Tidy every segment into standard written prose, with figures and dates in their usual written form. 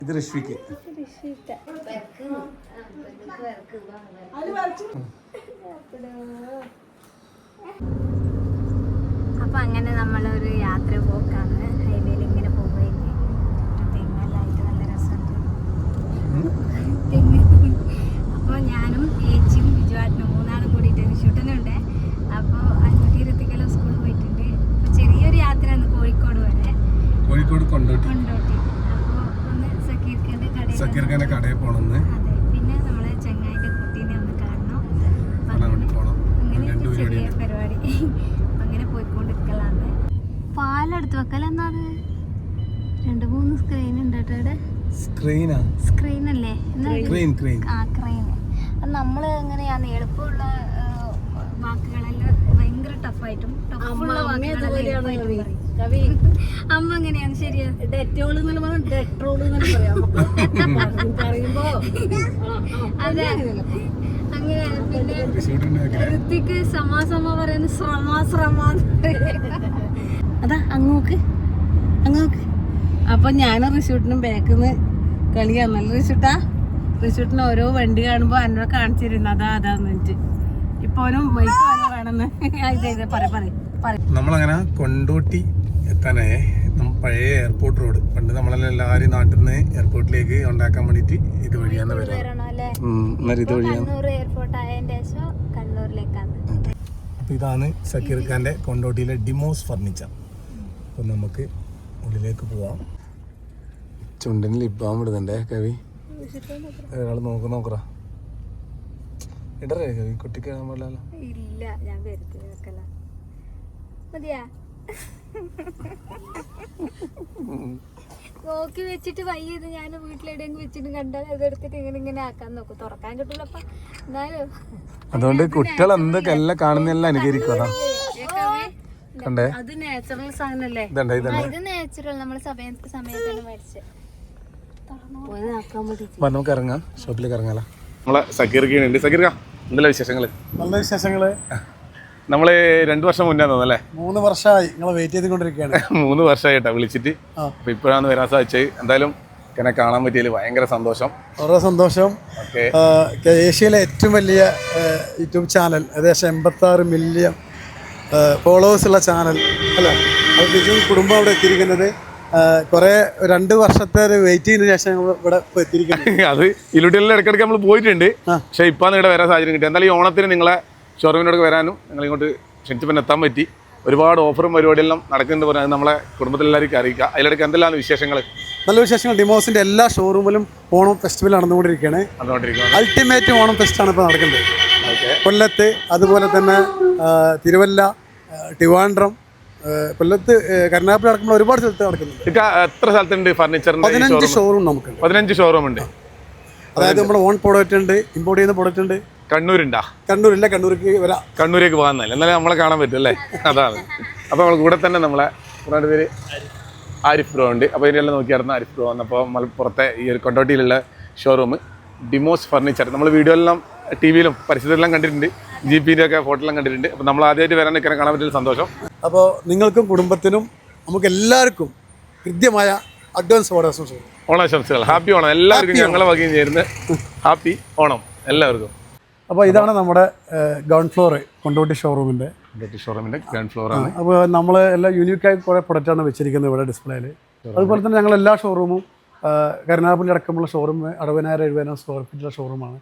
ഇത് ഋഷ്വിക്ക്. അപ്പൊ അങ്ങനെ നമ്മളൊരു യാത്ര പോക്കാണ്. ഹൈവേയിൽ ഇങ്ങനെ പോകുകയെങ്കിൽ തെങ്ങെല്ലായിട്ട് നല്ല രസമുണ്ട്. അപ്പോൾ ഞാനും ഏച്ചിയും ബിജുവാട്ടിനും മൂന്നാളും കൂടിയിട്ട് ഷൂട്ടിനുണ്ട്. അപ്പോൾ 520 സ്കൂളിൽ പോയിട്ടുണ്ട്. അപ്പോൾ ചെറിയൊരു യാത്രയാണ് കോഴിക്കോട് വരെ. കോഴിക്കോട് കൊണ്ടോട്ടി. അപ്പോൾ ഒന്ന് സക്കീർഖാന്റെ കടയിൽ പോകണമെന്ന്. അതെ, പിന്നെ നമ്മളെ ചങ്ങായിന്റെ കുട്ടീനെ ഒന്ന് കാണണം. അങ്ങനെ ചെറിയ പരിപാടി. അങ്ങനെ പോയിക്കൊണ്ടിരിക്കലാണ്. പാലെടുത്ത് വെക്കലെന്നാ അത് 2-3 സ്ക്രീൻ ഉണ്ട് കേട്ടോ. സ്ക്രീൻ അല്ലേ? ക്രെയിൻ. അത് നമ്മൾ എങ്ങനെയാണ് എളുപ്പമുള്ള വാക്കുകളെല്ലാം ഭയങ്കര ടഫായിട്ടും ടഫുള്ള വാക്കുകളെല്ലാം അമ്മ എങ്ങനെയാണ്? ശരിയാ, അതെ അങ്ങനെയാണ്. പിന്നെ ഋത്തിക്ക് സമാസമ പറയുന്ന അതാ അങ്ങോക്ക്. അപ്പൊ ഞാൻ റിസോർട്ടിനും ബാക്കിന്ന് കളിയാണ്. നല്ല റിസോർട്ടിന് ഓരോ വണ്ടി കാണുമ്പോ എന്നോട് കാണിച്ചിരുന്നു അതാന്ന് വെച്ച്. ഇപ്പൊ വേണമെന്ന് നമ്മളങ്ങനെ കൊണ്ടോട്ടി എത്താനായേ. പഴയ എയർപോർട്ട് റോഡ്, പണ്ട് നമ്മളെല്ലാം എല്ലാവരും നാട്ടിൽ നിന്ന് എയർപോർട്ടിലേക്ക് ഉണ്ടാക്കാൻ വേണ്ടിട്ട് ഇത് വഴിയാണ് വരുന്നത്. ഇത് വഴിയാണ്. അപ്പൊ ഇതാണ് സക്കീർ ഖാന്റെ കൊണ്ടോട്ടിയിലെ ഡിമോസ് ഫർണിച്ചർ. അപ്പൊ നമുക്ക് ഉള്ളിലേക്ക് പോവാം. ചുണ്ടിന് ലിബാം ഇടുന്നുണ്ടേ കവി. ഒരാൾ നോക്കറ ഇടറേ കവി, കുട്ടിക്ക് കാണാൻ പാടില്ല. ഇല്ല, ഞാൻ മതിയാ നോക്കി വെച്ചിട്ട് വയ്യത്. ഞാൻ വീട്ടിലെവിടെയെങ്കിലും വെച്ചിട്ട് കണ്ടാൽ അതെടുത്തിട്ട് ഇങ്ങനെ ആക്കാൻ നോക്കും. തുറക്കാൻ കിട്ടൂലപ്പ. എന്നാലും അതുകൊണ്ട് കുട്ടികൾ എന്തൊക്കെ എല്ലാം കാണുന്നെല്ലാം അനുകരിക്കും. കണ്ടേ, അത് നാച്ചുറൽ സാധനല്ലേ? ഇത് നാച്ചുറൽ. നമ്മള് സമയത്താണ് മേടിച്ചത്. നമുക്ക് ഇറങ്ങാം, ഷോപ്പിലേക്ക് ഇറങ്ങാലോ. നമ്മളെ സക്കീർക്കുണ്ട്. സക്കീർക്ക, എന്തെല്ലാം വിശേഷങ്ങള്? നല്ല വിശേഷങ്ങള്. നമ്മള് 2 വർഷം മുന്നേ തോന്നല്ലേ? 3 വർഷമായി നിങ്ങളെ വെയിറ്റ് ചെയ്തുകൊണ്ടിരിക്കുകയാണ്. 3 വർഷമായിട്ടാ വിളിച്ചിട്ട്. അപ്പൊ ഇപ്പോഴാണ് വരാൻ സാധിച്ചത്. എന്തായാലും എന്നെ കാണാൻ പറ്റിയതിൽ ഭയങ്കര സന്തോഷം. വളരെ സന്തോഷം. ഏഷ്യയിലെ ഏറ്റവും വലിയ യൂട്യൂബ് ചാനൽ, ഏകദേശം 86 മില്യൺ ഫോളോവേഴ്സ് ഉള്ള ചാനൽ അല്ല, അത് ബിജു കുടുംബം അവിടെ എത്തിയിരിക്കുന്നത്. കുറെ 2 വർഷത്തെ ഒരു വെയിറ്റിങ്ങിന് ശേഷം ഇവിടെ എത്തിയിരിക്കുന്നത്. അത് ഇലുട്ടിയെല്ലാം ഇടയ്ക്കിടയ്ക്ക് നമ്മൾ പോയിട്ടുണ്ട്. പക്ഷെ ഇപ്പൊ ഇവിടെ വരാൻ സാഹചര്യം കിട്ടി. എന്തായാലും ഈ ഓണത്തിന് നിങ്ങളെ ഷോറൂമിനോട് വരാനും നിങ്ങളിങ്ങോട്ട് ക്ഷണിച്ചപ്പോൾ എത്താൻ പറ്റി. ഒരുപാട് ഓഫറും പരിപാടിയെല്ലാം നടക്കുന്നുണ്ട് പറഞ്ഞാൽ നമ്മളെ കുടുംബത്തിലെല്ലാവർക്കും അറിയിക്കുക. അതിലിടയ്ക്ക് എന്തെല്ലാം വിശേഷങ്ങൾ? നല്ല വിശേഷങ്ങൾ. ഡിമോസിന്റെ എല്ലാ ഷോറൂമിലും ഓണം ഫെസ്റ്റിവൽ നടന്നുകൊണ്ടിരിക്കുകയാണ്. അൾട്ടിമേറ്റ് ഓണം ഫെസ്റ്റ് ആണ് ഇപ്പോൾ നടക്കുന്നത്. കൊല്ലത്ത്, അതുപോലെ തന്നെ തിരുവല്ല, ട്രിവാൻഡ്രം, കൊല്ലത്ത്, കരുനാഗപ്പള്ളി അടക്കമുള്ള ഒരുപാട് സ്ഥലത്ത് നടക്കുന്നുണ്ട്. എത്ര സ്ഥലത്തുണ്ട് ഫർണിച്ചറിന്റെ? 15 ഷോറൂം നമുക്കുണ്ട്. 15 ഷോറൂം ഉണ്ട്. അതായത് നമ്മുടെ ഓൺ പ്രോഡക്റ്റ് ഉണ്ട്, ഇമ്പോർട്ട് ചെയ്യുന്ന പ്രോഡക്റ്റ് ഉണ്ട്. കണ്ണൂരുണ്ടാ? കണ്ണൂരില്ല, കണ്ണൂർക്ക് വരാം. കണ്ണൂരേക്ക് പോകാന്നല്ല, എന്നാലും നമ്മളെ കാണാൻ പറ്റും അല്ലേ? അതാണ്. അപ്പോൾ നമ്മൾ കൂടെ തന്നെ നമ്മളെ കുറേ പേര് ആരിഫ് ബ്രോ ഉണ്ട്. അപ്പോൾ ഇതിനെല്ലാം നോക്കിയായിരുന്നു ആരിഫ് ബ്രോ വന്നപ്പോൾ മലപ്പുറത്തെ ഈ ഒരു കൊണ്ടോട്ടിയിലുള്ള ഷോറൂം ഡിമോസ് ഫർണിച്ചർ നമ്മൾ വീഡിയോ എല്ലാം ടി-വിയിലും പരിസരത്തെല്ലാം കണ്ടിട്ടുണ്ട്. GP-ൻ്റെ ഒക്കെ ഫോട്ടോ എല്ലാം കണ്ടിട്ടുണ്ട്. അപ്പോൾ നമ്മൾ ആദ്യമായിട്ട് വരാൻ നിൽക്കാൻ കാണാൻ പറ്റിയ സന്തോഷം. അപ്പോൾ നിങ്ങൾക്കും കുടുംബത്തിനും നമുക്ക് എല്ലാവർക്കും കൃത്യമായ അഡ്വാൻസ് ഓണാശംസകൾ. ഹാപ്പി ഓണം എല്ലാവർക്കും. ഞങ്ങളെ വകയും ചേരുന്ന ഹാപ്പി ഓണം എല്ലാവർക്കും. അപ്പോൾ ഇതാണ് നമ്മുടെ ഗ്രൗണ്ട് ഫ്ലോർ കൊണ്ടോട്ടി ഷോറൂമിൻ്റെ ഗ്രൗണ്ട് ഫ്ലോറാണ്. അപ്പോൾ നമ്മൾ എല്ലാം യൂണിക്കായി കുറേ പ്രൊഡക്റ്റാണ് വെച്ചിരിക്കുന്നത് ഇവിടെ ഡിസ്പ്ലേയിൽ. അതുപോലെ തന്നെ ഞങ്ങൾ എല്ലാ ഷോറൂമും കരുനാഗപ്പള്ളി അടക്കമുള്ള ഷോറൂം 60,000-70,000 സ്ക്വയർ ഫീറ്റുള്ള ഷോറൂമാണ്.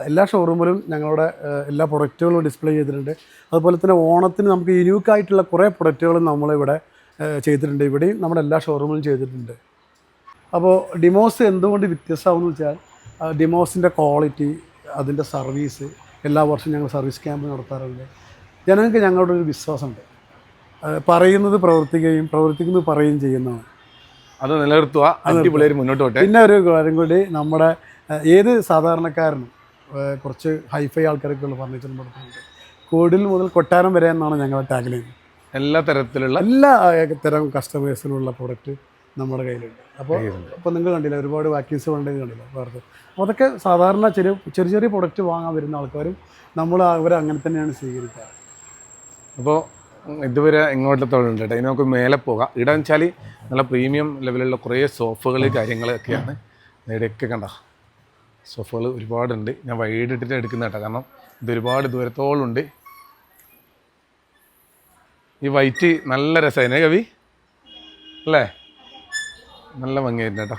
എല്ലാ ഷോറൂമിലും ഞങ്ങളുടെ എല്ലാ പ്രൊഡക്റ്റുകളും ഡിസ്പ്ലേ ചെയ്തിട്ടുണ്ട്. അതുപോലെ തന്നെ ഓണത്തിന് നമുക്ക് യൂണിക്കായിട്ടുള്ള കുറേ പ്രൊഡക്റ്റുകളും നമ്മളിവിടെ ചെയ്തിട്ടുണ്ട്. ഇവിടെയും നമ്മുടെ എല്ലാ ഷോറൂമിലും ചെയ്തിട്ടുണ്ട്. അപ്പോൾ ഡിമോസ് എന്തുകൊണ്ട് വ്യത്യസ്തമാണെന്ന് വെച്ചാൽ ഡിമോസിൻ്റെ ക്വാളിറ്റി, അതിൻ്റെ സർവീസ്, എല്ലാ വർഷവും ഞങ്ങൾ സർവീസ് ക്യാമ്പ് നടത്താറുണ്ട്. ജനങ്ങൾക്ക് ഞങ്ങളുടെ ഒരു വിശ്വാസമുണ്ട്. പറയുന്നത് പ്രവർത്തിക്കുകയും പ്രവർത്തിക്കുന്നത് പറയുകയും ചെയ്യുന്നതാണ്. അത് നിലനിർത്തുക, അടിപൊളിയായി മുന്നോട്ട് പോട്ടെ. പിന്നെ ഒരു കാര്യം കൂടി, നമ്മുടെ ഏത് സാധാരണക്കാരനും കുറച്ച് ഹൈഫൈ ആൾക്കാരൊക്കെയുള്ള ഫർണിച്ചർ നടത്തുന്നുണ്ട്. കോടിൽ മുതൽ കൊട്ടാരം വരെ എന്നാണ് ഞങ്ങളുടെ ടാഗ്ലൈൻ. എല്ലാ തരത്തിലുള്ള തരം കസ്റ്റമേഴ്സിനുള്ള പ്രൊഡക്റ്റ് നമ്മുടെ കയ്യിലുണ്ട്. അപ്പോൾ നിങ്ങൾ കണ്ടില്ല, ഒരുപാട് വാക്യൂസ് ഉണ്ടെങ്കിൽ കണ്ടില്ല വേറെ. അപ്പോൾ അതൊക്കെ സാധാരണ ചെറിയ പ്രൊഡക്റ്റ് വാങ്ങാൻ വരുന്ന ആൾക്കാരും നമ്മൾ അവരെ അങ്ങനെ തന്നെയാണ് സ്വീകരിക്കാറ്. അപ്പോൾ ഇതുവരെ ഇങ്ങോട്ടത്തോളം കേട്ടോ. ഇനി നമുക്ക് മേലെ പോകാം. ഇവിടെ വെച്ചാൽ നല്ല പ്രീമിയം ലെവലുള്ള കുറേ സോഫകൾ കാര്യങ്ങളൊക്കെയാണ്. ഇവിടെയൊക്കെ കണ്ട സോഫകൾ ഒരുപാടുണ്ട്. ഞാൻ വൈകിട്ടിട്ട് എടുക്കുന്ന കേട്ടോ, കാരണം ഇത് ഒരുപാട് ദൂരത്തോളം ഉണ്ട്. ഈ വൈറ്റ് നല്ല രസമായിരുന്നു കവി അല്ലേ, നല്ല ഭംഗിയായിരുന്നു കേട്ടോ.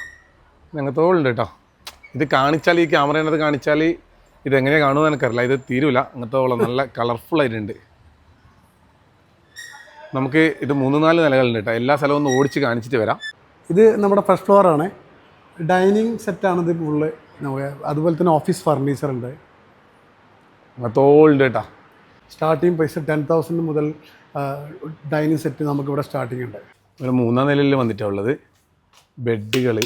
അങ്ങനത്തോളുണ്ട് കേട്ടോ. ഇത് കാണിച്ചാൽ, ഈ ക്യാമറേനകത്ത് കാണിച്ചാൽ ഇതെങ്ങനെയാണ് കാണുമെന്ന് എനിക്കറിയില്ല. ഇത് തീരൂല, അങ്ങനത്തോളം നല്ല കളർഫുൾ ആയിട്ടുണ്ട്. നമുക്ക് ഇത് 3-4 നിലകളുണ്ട് കേട്ടോ. എല്ലാ സ്ഥലവും ഒന്ന് ഓടിച്ച് കാണിച്ചിട്ട് വരാം. ഇത് നമ്മുടെ ഫസ്റ്റ് ഫ്ലോറാണ്. ഡൈനിങ് സെറ്റാണ് ഇത് ഫുള്ള്. അതുപോലെ തന്നെ ഓഫീസ് ഫർണിച്ചർ ഉണ്ട്. അങ്ങനത്തോളുണ്ട് കേട്ടോ. സ്റ്റാർട്ടിങ് പ്രൈസ് 10,000 മുതൽ ഡൈനിങ് സെറ്റ് നമുക്കിവിടെ സ്റ്റാർട്ടിങ് ഉണ്ട്. ഒരു 3-ാം നിലയിൽ വന്നിട്ടാണ് ഉള്ളത്. ബെഡുകൾ,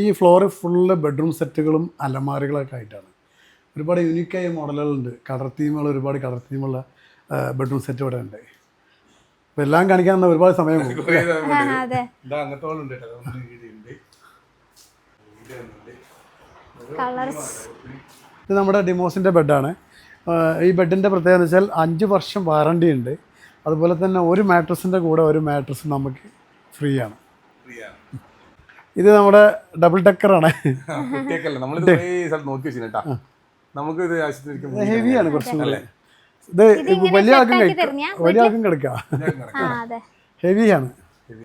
ഈ ഫ്ലോറ് ഫുള്ള് ബെഡ്റൂം സെറ്റുകളും അലമാരികളൊക്കെ ആയിട്ടാണ്. ഒരുപാട് യൂണിക്കായ മോഡലുകളുണ്ട്. കളർ തീമുകൾ, ഒരുപാട് കളർ തീമുള്ള ബെഡ്റൂം സെറ്റ് ഇവിടെ ഉണ്ട്. അപ്പോൾ എല്ലാം കാണിക്കാൻ ഒരുപാട് സമയം പോകും. അതെ കളർസ്. ഇത് നമ്മുടെ ഡിമോസിൻ്റെ ബെഡാണ്. ഈ ബെഡിൻ്റെ പ്രത്യേകത എന്ന് വെച്ചാൽ 5 വർഷം വാറണ്ടി ഉണ്ട്. അതുപോലെ തന്നെ ഒരു മാട്രസിൻ്റെ കൂടെ ഒരു മാട്രസ് നമുക്ക് ഫ്രീ ആണ്. ഇത് നമ്മുടെ ഡബിൾ ഡെക്കറാണ്. ഹെവിയാണ് കുറച്ചും കൂടെ. ഇത് വലിയ ആൾക്കും കിടക്കാം. ഹെവിയാണ്.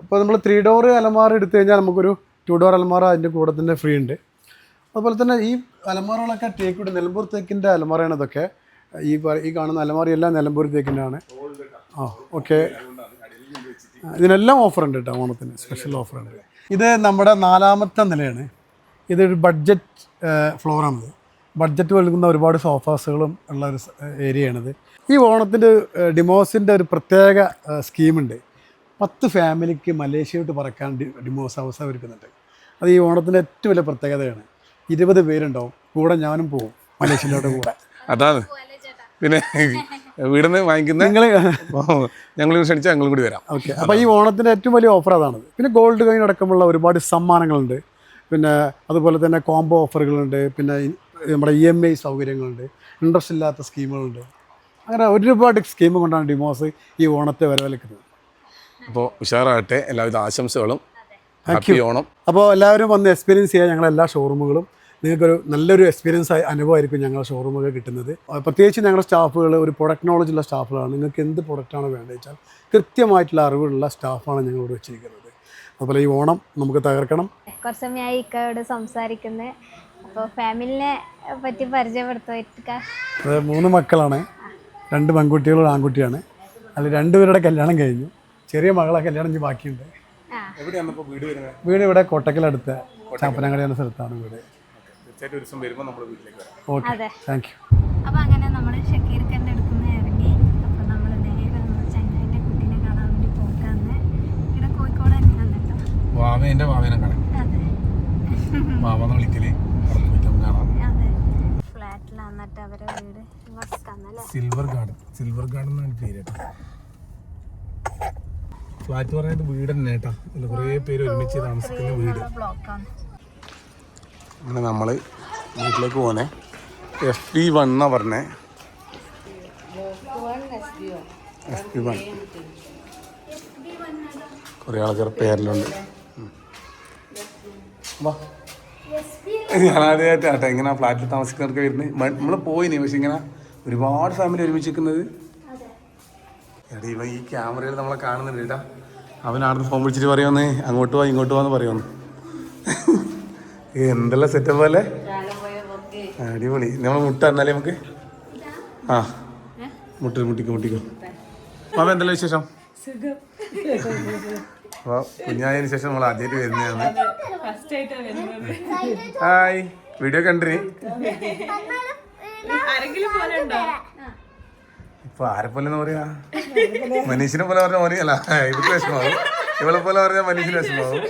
അപ്പോൾ നമ്മൾ 3 ഡോർ അലമാര എടുത്തു കഴിഞ്ഞാൽ നമുക്കൊരു 2 ഡോർ അലമാര അതിൻ്റെ കൂടെ തന്നെ ഫ്രീ ഉണ്ട്. അതുപോലെ തന്നെ ഈ അലമാരകളൊക്കെ തേക്കിട്ട് നിലമ്പൂർ തേക്കിൻ്റെ അലമാരയാണ് ഇതൊക്കെ. ഈ കാണുന്ന അലമാരയെല്ലാം നിലമ്പൂർ തേക്കിൻ്റെ ആണ്. ഓക്കെ, ഇതിനെല്ലാം ഓഫറുണ്ട് കേട്ടോ. ഓണത്തിന് സ്പെഷ്യൽ ഓഫറുണ്ട്. ഇത് നമ്മുടെ 4ാമത്തെ നിലയാണ്. ഇതൊരു ബഡ്ജറ്റ് ഫ്ലോറാണിത്. ബഡ്ജറ്റ് നൽകുന്ന ഒരുപാട് സോഫാസുകളും ഉള്ള ഒരു ഏരിയയാണിത്. ഈ ഓണത്തിൻ്റെ ഡിമോസിൻ്റെ ഒരു പ്രത്യേക സ്കീമുണ്ട്. 10 ഫാമിലിക്ക് മലേഷ്യയോട്ട് പറക്കാൻ ഡിമോസ് അവസരം ഒരുക്കുന്നുണ്ട്. അത് ഈ ഓണത്തിൻ്റെ ഏറ്റവും വലിയ പ്രത്യേകതയാണ്. 20 പേരുണ്ടാവും. കൂടെ ഞാനും പോകും മലേഷ്യയിലോട്ട് കൂടെ. അതാണ് പിന്നെ വീടിന്ന് വാങ്ങിക്കുന്ന ഞങ്ങൾ ക്ഷണിച്ചാൽ ഞങ്ങളും കൂടി വരാം. ഓക്കെ, അപ്പോൾ ഈ ഓണത്തിൻ്റെ ഏറ്റവും വലിയ ഓഫർ അതാണത്. പിന്നെ ഗോൾഡ് കോയിൻ അടക്കമുള്ള ഒരുപാട് സമ്മാനങ്ങളുണ്ട്. പിന്നെ അതുപോലെ തന്നെ കോംബോ ഓഫറുകളുണ്ട്. പിന്നെ നമ്മുടെ EMI സൗകര്യങ്ങളുണ്ട്. ഇൻട്രസ്റ്റ് ഇല്ലാത്ത സ്കീമുകളുണ്ട്. അങ്ങനെ ഒരുപാട് സ്കീം കൊണ്ടാണ് ഡിമോസ് ഈ ഓണത്തെ വരവേൽക്കുന്നത്. അപ്പോൾ ഉഷാറാകട്ടെ. എല്ലാവിധ ആശംസകളും. ഹാപ്പി ഓണം. അപ്പോൾ എല്ലാവരും വന്ന് എക്സ്പീരിയൻസ് ചെയ്യാൻ ഞങ്ങളെല്ലാ ഷോറൂമുകളും. നിങ്ങൾക്കൊരു നല്ലൊരു എക്സ്പീരിയൻസ് അനുഭവമായിരിക്കും ഞങ്ങളുടെ ഷോറൂമുകൾ കിട്ടുന്നത്. പ്രത്യേകിച്ച് ഞങ്ങളുടെ സ്റ്റാഫുകൾ ഒരു പ്രൊഡക്റ്റ് നോളജ് ഉള്ള സ്റ്റാഫുകളാണ്. നിങ്ങൾക്ക് എന്ത് പ്രൊഡക്റ്റാണ് വേണ്ടത് വെച്ചാൽ കൃത്യമായിട്ടുള്ള അറിവുള്ള സ്റ്റാഫാണ് ഞങ്ങളോട് വെച്ചിരിക്കുന്നത്. അതുപോലെ ഈ ഓണം നമുക്ക് തകർക്കണം. കുറച്ച് സമയമായി ഇക്കയോട് സംസാരിക്കുന്നത്. അപ്പോൾ ഫാമിലിനെ പറ്റി പരിചയപ്പെടുത്തുക. അത് 3 മക്കളാണ്. 2 പെൺകുട്ടികളും ഒരു ആൺകുട്ടിയാണ്. അതിൽ 2 പേരുടെ കല്യാണം കഴിഞ്ഞു. ചെറിയ മകളെ കല്യാണം ഇനി ബാക്കിയുണ്ട്. വീട് ഇവിടെ കോട്ടക്കലടുത്ത ചാപ്പനങ്ങാടി എന്ന സ്ഥലത്താണ് വീട്. Okay, thank you. അപ്പോൾ അങ്ങനെ നമ്മൾ ഷക്കീർക്കൻ്റെ അടുത്തുനിന്ന് ഇറങ്ങി. അപ്പോൾ നമ്മൾ നേരെ ചങ്ങായിൻ്റെ കുട്ടീനെ കാണാൻ വേണ്ടി പോക്കാന്ന്. ഇവിടെ കോഴിക്കോട് തന്നെയാണ് കേട്ടോ. വാവേൻ്റെ വാവേനെ കാണാം. അതെ വാവന്ന് വിളിക്കല് അതെ. ഫ്ലാറ്റിലാണ് എന്നിട്ട് അവരെ വീട് വർക്കാന്നല്ലേ. സിൽവർ ഗാർഡൻ എന്നാണ് പേര് കേട്ടോ. ഫ്ലാറ്റ് പറഞ്ഞിട്ട് വീട് തന്നെ കേട്ടോ. കുറേ പേര് ഒരുമിച്ച് താമസിക്കുന്ന വീട്. ബ്ലോക്കാണ്. അങ്ങനെ നമ്മൾ വീട്ടിലേക്ക് പോകണേ. FB1 എന്നാ പറഞ്ഞേ. FB1 കുറേ ആൾക്കാർ പേരിലുണ്ട്. ഞാനാദ്യമായിട്ടാട്ടെ ഇങ്ങനെ ഫ്ലാറ്റിൽ താമസിക്കുന്നവർക്ക് വരുന്നത്. നമ്മൾ പോയിനി, പക്ഷെ ഇങ്ങനെ ഒരുപാട് ഫാമിലി ഒരുമിച്ച് നിൽക്കുന്നത്. എടാ ഇവ ഈ ക്യാമറയിൽ നമ്മളെ കാണുന്നുണ്ട് കേട്ടാ. അവനവിടുന്ന് ഫോൺ വിളിച്ചിട്ട് പറയുമെന്ന് അങ്ങോട്ട് പോവാ ഇങ്ങോട്ട് പോവാന്ന് പറയുമെന്ന്. എന്തെല്ലാം സെറ്റപ്പ് അല്ലേ, അടിപൊളി. നമ്മൾ മുട്ട എന്നാലേ നമുക്ക് മുട്ടിക്കോ. മാമ എന്തെല്ലാം വിശേഷം? അപ്പോൾ കുഞ്ഞായതിനു ശേഷം നമ്മൾ ആദ്യമായിട്ട് വരുന്നതാണ്. ഹായ്, വീഡിയോ കണ്ടിന്. ഇപ്പൊ ആരെ പോലെ പറയാ, മനീഷിനെ പോലെ പറഞ്ഞ മോനെ അല്ല, ഇവർക്ക് വിഷമാവും. ഇവളെ പോലെ പറഞ്ഞാൽ മനീഷിന് വിഷമാവും.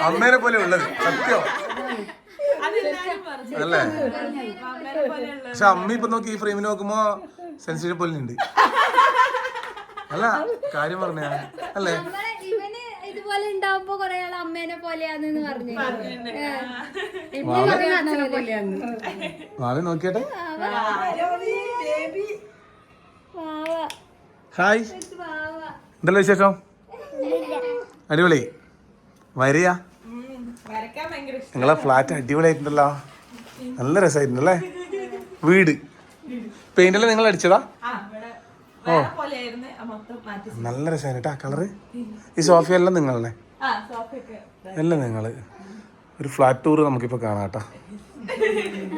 അമ്മേനെ പോലെ ഉള്ളത് സത്യോ അല്ലേ? പക്ഷെ അമ്മ ഇപ്പൊ നോക്കി ഈ ഫ്രെയിമിൽ നോക്കുമ്പോ സെൻസിറ്റീവ് പോലെ ഉണ്ട്. അല്ല കാര്യം പറഞ്ഞ അല്ലേ? ഇതുപോലെ ഉണ്ടാവുമ്പോ കൊറേ ആൾ അമ്മേനെ പോലെയാന്ന് പറഞ്ഞു. ഭാവി നോക്കിയട്ടെ. ഹായ്, എന്തല്ല വിശേഷം? അടിപൊളി. വരിക നിങ്ങളെ ഫ്ലാറ്റ് അടിപൊളിയായിട്ടുണ്ടല്ലോ, നല്ല രസമായിട്ടുണ്ടല്ലേ വീട്. പെയിന്റെല്ലാം നിങ്ങൾ അടിച്ചതാ? ഓ നല്ല രസമാണ് കേട്ടാ കളറ്. ഈ സോഫയെല്ലാം നിങ്ങളെ എല്ലാം നിങ്ങള്. ഒരു ഫ്ലാറ്റ് ടൂർ നമുക്കിപ്പോൾ കാണാം കേട്ടോ.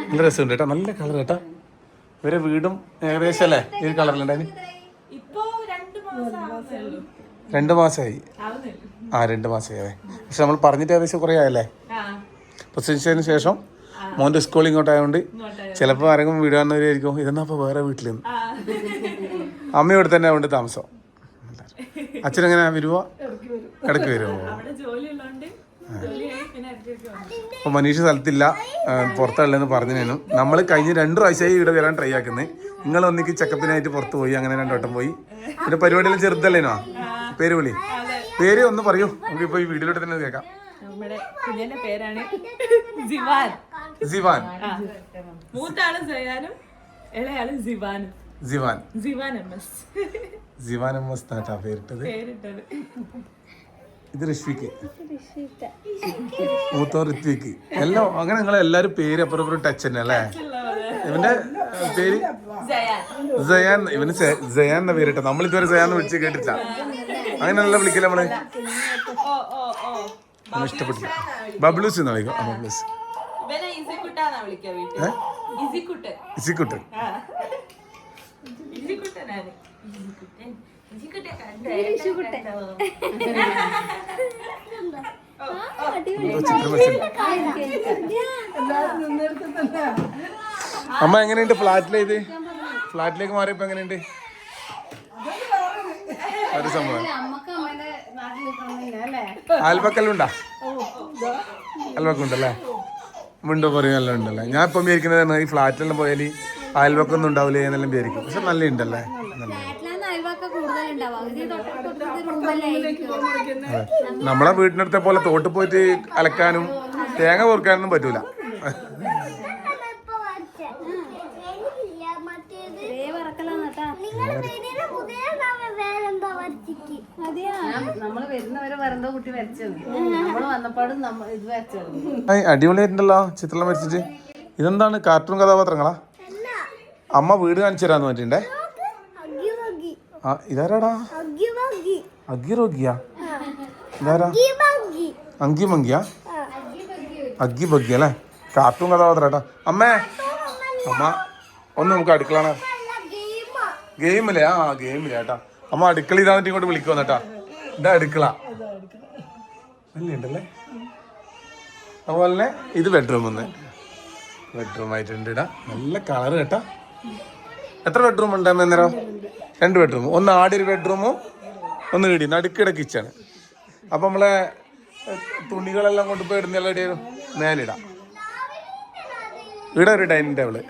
നല്ല രസമുണ്ട് കേട്ടോ, നല്ല കളർ കേട്ടോ. ഇവരെ വീടും ഏകദേശം അല്ലേ ഈ കളറിലുണ്ടായിരുന്നു? 2 മാസമായി. 2 മാസമായി. പക്ഷെ നമ്മൾ പറഞ്ഞിട്ട് ഏകദേശം കുറേ ആയല്ലേ? പ്രസവിച്ചതിന് ശേഷം മോൻ്റെ സ്കൂൾ ഇങ്ങോട്ടായതുകൊണ്ട് ചിലപ്പോൾ ആരെങ്കിലും വീട് കാണുന്നവരായിരിക്കും ഇതെന്നാ അപ്പോൾ വേറെ വീട്ടിൽ നിന്ന്. അമ്മ ഇവിടെ തന്നെ ആയതുകൊണ്ട് താമസം. അച്ഛനെങ്ങനെ വരുവോ? ഇടയ്ക്ക് വരുമോ? അപ്പോൾ മനീഷ് സ്ഥലത്തില്ല, പുറത്തുള്ളതെന്ന് പറഞ്ഞതിനും നമ്മൾ കഴിഞ്ഞ് 2 പ്രാവശ്യമായി ഇവിടെ വരാൻ ട്രൈ ആക്കുന്നത്. നിങ്ങൾ ഒന്നിക്ക് ചെക്കപ്പിനായിട്ട് പുറത്ത് പോയി, അങ്ങനെ 2 വട്ടം പോയി. പിന്നെ പരിപാടിയെല്ലാം ചെറുതല്ലേനോ? പേര് വിളി, പേര് ഒന്ന് പറയൂ, നമുക്കിപ്പോൾ ഈ വീഡിയോയിലോട്ട് തന്നെ കേൾക്കാം. നമ്മുടെ കുഞ്ഞിന്റെ പേരാണ് ജിവാൻ. ജിവാൻ. മൂത്താള് സയാനും ഇളയാള് ജിവാനും. ജിവാൻ. ജിവാൻ MS. ജിവാൻ MS എന്നാട്ടാ പേരിട്ടത്. ഇത് ഋഷ്വിക്ക്, മൂത്തോ ഋത്വിക്ക്. എല്ലാം അങ്ങനെ നിങ്ങൾ എല്ലാവരും പേര് അപ്പുറം ടച്ച് തന്നെ അല്ലേ? ഇവന്റെ പേര് സയാൻ. ഇവന് സയാൻ എന്ന പേരിട്ട. നമ്മൾ ഇതുവരെ സയാൻ എന്ന് വിളിച്ച് കേട്ടില്ല. അങ്ങനെയല്ല വിളിക്കില്ല നമ്മള്. ഇഷ്ടപ്പെട്ടില്ല. ബബ്ലൂസ് എന്നാ വിളിക്കും. ബബ്ലൂസ്. ഇസിക്കുട്ട്. അമ്മ എങ്ങനെയുണ്ട് ഫ്ലാറ്റിലേത്? ഫ്ലാറ്റിലേക്ക് മാറിയപ്പോ എങ്ങനെയുണ്ട്? ഒരു സംഭവം. ആൽബക്കല്ലുണ്ടാ? ആൽബക്കുണ്ടല്ലേ? മുണ്ടോ പറയും എല്ലാം ഉണ്ടല്ലേ? ഞാൻ ഇപ്പം വിചാരിക്കുന്നത് ഈ ഫ്ലാറ്റിലെല്ലാം പോയാൽ അയൽവക്കൊന്നും ഉണ്ടാവില്ലേ എന്നെല്ലാം വിചാരിക്കും. പക്ഷെ നല്ല ഉണ്ടല്ലേ? നമ്മളെ വീട്ടിനടുത്തെ പോലെ തോട്ട് പോയിട്ട് അലക്കാനും തേങ്ങ പൊറുക്കാനൊന്നും പറ്റൂല. അടിപൊളിയായിട്ടുണ്ടല്ലോ ചിത്രം വരച്ചിട്ട്. ഇതെന്താണ്, കാർട്ടൂൺ കഥാപാത്രങ്ങളാ? അമ്മ വീട് കാണിച്ചു തരാന്ന് പറ്റിണ്ടേ. ഇതാരാടാ? അഗിറോഗിയാ? ഇതാരാ? അങ്കി മങ്കിയാ? അഗ്ഗി ബഗ്ഗി അല്ലേ? കാർട്ടൂൺ കഥാപാത്രം കേട്ടോ. അമ്മേ, അമ്മ ഒന്ന് നമുക്ക് അടുക്കള ഗെയിമില്ലേ? ഗെയിമില്ല കേട്ടാ. അമ്മ അടുക്കള ഇതാന്നിട്ട് ഇങ്ങോട്ട് വിളിക്കുവന്ന കേട്ടാ. ഇതാ അടുക്കള അല്ലേ ഉണ്ടല്ലേ? അതുപോലെ തന്നെ ഇത് ബെഡ്റൂം. ബെഡ്റൂം ആയിട്ടുണ്ട് ഇടാ. നല്ല കളറ് കേട്ടാ. എത്ര ബെഡ്റൂം ഉണ്ടാകും അന്നേരം? 2 ബെഡ്റൂം. ഒന്ന് ആടി ഒരു ബെഡ്റൂമും ഒന്ന് ഇടി നടുക്കിട കിച്ചണ്. അപ്പം നമ്മളെ തുണികളെല്ലാം കൊണ്ടുപോയി ഇടുന്ന ഇടയും മേലിടാം. ഇവിടെ ഒരു ഡൈനിങ് ടേബിള്.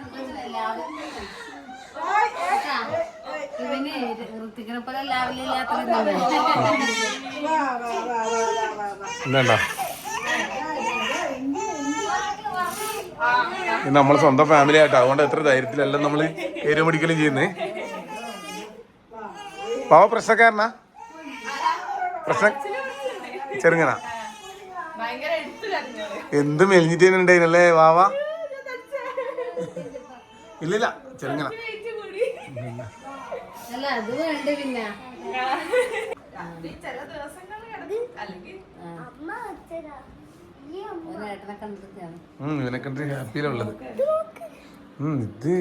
എന്താ നമ്മളെ സ്വന്തം ഫാമിലി ആയിട്ടോ, അതുകൊണ്ട് എത്ര ധൈര്യത്തിലെല്ലാം നമ്മള് എരുമടിക്കലും ചെയ്യുന്നേ. പാവ പ്രശ്നക്കാരനാ? പ്രശ്ന ചെറുങ്ങന എന്ത് മെലിഞ്ഞിട്ടേനുണ്ടായിരുന്നല്ലേ വാവ? ഇല്ലില്ല, ചെറുങ്ങന. ഇവനെ കണ്ട് ഹാപ്പിയിലുള്ളത്. ഇത്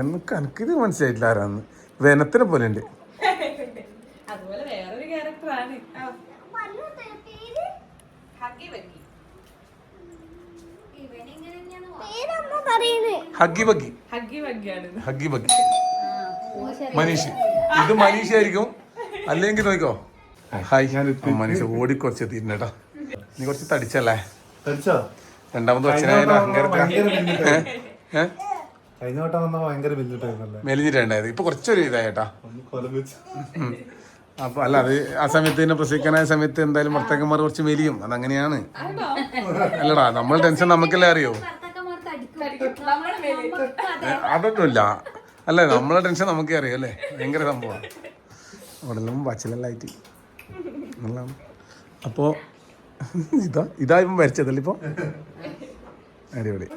എന്നൊക്കെ എനിക്കിത് മനസ്സിലായിട്ടില്ല ആരാന്ന്. വെനത്തിനെ പോലെ ഉണ്ട്. ഹഗ്ഗി ബഗ്ഗി. ഹഗ്ഗി ബഗ്ഗി. മനീഷ്. ഇത് മനീഷ് ആയിരിക്കും അല്ലെങ്കിൽ നോക്കോ. ഹായ്, ഞാൻ മനീഷ് ഓടി കുറച്ച് എത്തിയിട്ടുണ്ട് കേട്ടോ. നീ കുറച്ച് തടിച്ചല്ലേ? രണ്ടാമത് മെലിഞ്ഞിട്ടുണ്ടായത്. ഇപ്പൊ കുറച്ചൊരു ഇതായിട്ടാ. അപ്പൊ അല്ല, അത് ആ സമയത്ത് തന്നെ പ്രസവിക്കാനായ സമയത്ത് എന്തായാലും ഭർത്താക്കന്മാർ കുറച്ച് മെലിയും. അതങ്ങനെയാണ് അല്ലടാ. നമ്മൾ ടെൻഷൻ നമുക്കല്ലേ അറിയോ. അതൊന്നുമില്ല. അല്ലേ നമ്മളെ ടെൻഷൻ നമുക്കേ അറിയാം അല്ലേ, ഭയങ്കര സംഭവമാണ് അവിടെ നിന്നും ബച്ചിലെല്ലായിട്ട് നല്ലതാണ്. അപ്പോൾ ഇതായിപ്പം വരച്ചതല്ലേ ഇപ്പോൾ, അടിപൊളി.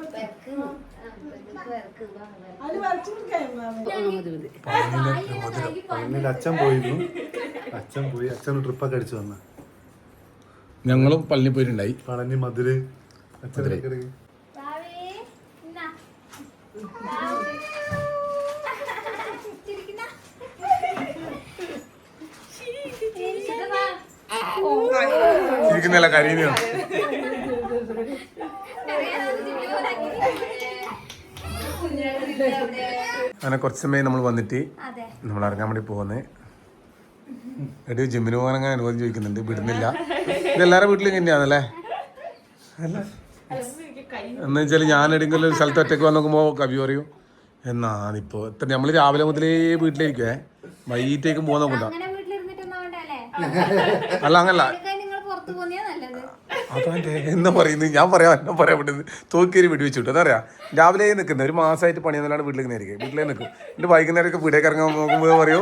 അച്ഛൻ പോയിരുന്നു, അച്ഛൻ ട്രിപ്പൊക്കെ അടിച്ചു വന്ന. ഞങ്ങളും പള്ളി പോയിട്ടുണ്ടായി. പളനി മധുര ഇരിക്കുന്നില്ല കരീനോ. അങ്ങനെ കുറച്ച് സമയം നമ്മൾ വന്നിട്ട് നമ്മൾ ഇറങ്ങാൻ വേണ്ടി പോകുന്നത്. എടി ജിമ്മിന് പോകാൻ അങ്ങനെ അനുഭവം ചോദിക്കുന്നുണ്ട്, വിടുന്നില്ല. ഇതെല്ലാവരുടെ വീട്ടിലും ഇങ്ങനെയാണല്ലേ? അല്ല എന്ന് വെച്ചാൽ ഞാൻ എവിടെയെങ്കിലും ഒരു സ്ഥലത്ത് ഒറ്റയ്ക്ക് വന്ന് നോക്കുമ്പോൾ കവി പറയൂ എന്നാണിപ്പോൾ ഇത്ര നമ്മൾ രാവിലെ മുതലേ വീട്ടിലിരിക്കുവേ, വൈകിട്ടേക്കും പോകാൻ നോക്കണ്ട. അല്ല അങ്ങനല്ല, അതെ എന്നാ പറയുന്നത്, ഞാൻ പറയാം എന്നാ പറയാൻ പറ്റുന്നത്. തോക്കേരി വെടി വെച്ചു എന്താ പറയാ, രാവിലെ നിൽക്കുന്നത് ഒരു മാസമായിട്ട് പണിയൊന്നുമില്ലാണ്ട് വീട്ടിലേക്ക് നേരിക്കും, വീട്ടിലേ നിൽക്കും. എന്നിട്ട് വൈകുന്നേരമൊക്കെ വീടേക്ക് ഇറങ്ങാൻ നോക്കുമ്പോൾ പറയൂ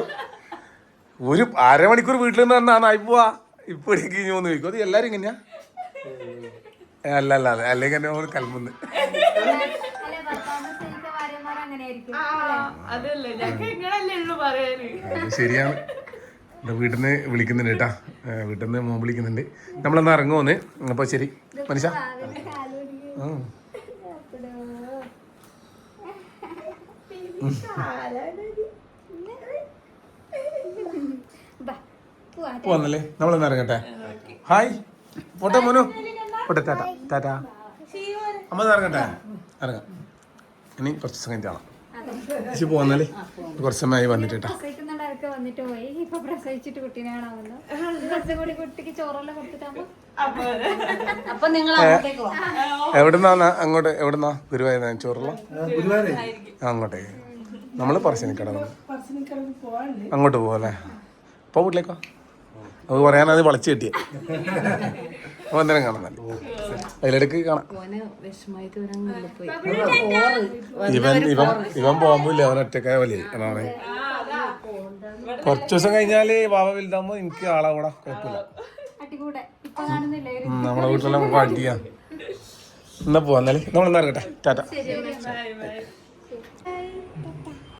ഒരു അരമണിക്കൂർ വീട്ടിൽ നിന്ന് പറഞ്ഞാൽ ആയിപ്പോവാ ഇപ്പൊ ഇടയ്ക്ക് കഴിഞ്ഞു ചോദിക്കും. അത് എല്ലാവരും ഇങ്ങനെയാ? അല്ല അല്ല അതെ, അല്ലെങ്കിൽ എന്നെ ഒരു കൽമുന്ന്. അത് ശരിയാണ്. വീട്ടിൽ നിന്ന് വിളിക്കുന്നുണ്ട് കേട്ടാ, വീട്ടിൽ നിന്ന് മോൻ വിളിക്കുന്നുണ്ട്. നമ്മളെന്നാ ഇറങ്ങുമെന്ന്. അപ്പോൾ ശരി മനുഷ്യ. പോന്നല്ലേ, നമ്മളെന്നാ ഇറങ്ങട്ടെ. ഹായ് പോട്ടെ മോനു, പോട്ടെ, ടാറ്റാ ടാറ്റാ. അമ്മ ഇറങ്ങട്ടെ, ഇറങ്ങാം. ഇനി കുറച്ച് സമയം കാണാം. ചേച്ചി പോന്നല്ലേ, കുറച്ച് സമയമായി വന്നിട്ട് കേട്ടോ. വന്നിട്ട് പോയി, ഇപ്പൊ പ്രസവിച്ചിട്ട് കുട്ടീനെ കാണാമല്ലോ. കുറച്ചും കൂടി കുട്ടിക്ക് ചോറെല്ലാം കൊടുത്തിട്ടാകുമ്പോ അപ്പൊ നിങ്ങൾ എവിടുന്നാ അങ്ങോട്ട്, എവിടുന്നാ ഗുരുവായൂർ ചോറുള്ള അങ്ങോട്ടേക്ക്? നമ്മള് പറശ്ശിനിക്കട അങ്ങോട്ട് പോവല്ലേ? അപ്പൊ വീട്ടിലേക്കോ? അത് പറയാനത് വളച്ചു കിട്ടിയ അന്നേരം കാണാൻ അതിലിടക്ക് കാണാം. ഇവൻ പോകുമ്പില്ല, അവൻ ഒറ്റക്കായ വലിയ അതാണ്. കുറച്ച് ദിവസം കഴിഞ്ഞാല് വാവ വലുതാകുമ്പോ എനിക്ക് ആളാകൂടാ, കുഴപ്പമില്ല. നമ്മളെ വീട്ടിലെല്ലാം നമുക്ക് അടിയാ. എന്നാ പോവാ, എന്നാലേ നമ്മളെന്നാ ഇറങ്ങട്ടെ. ടാറ്റ.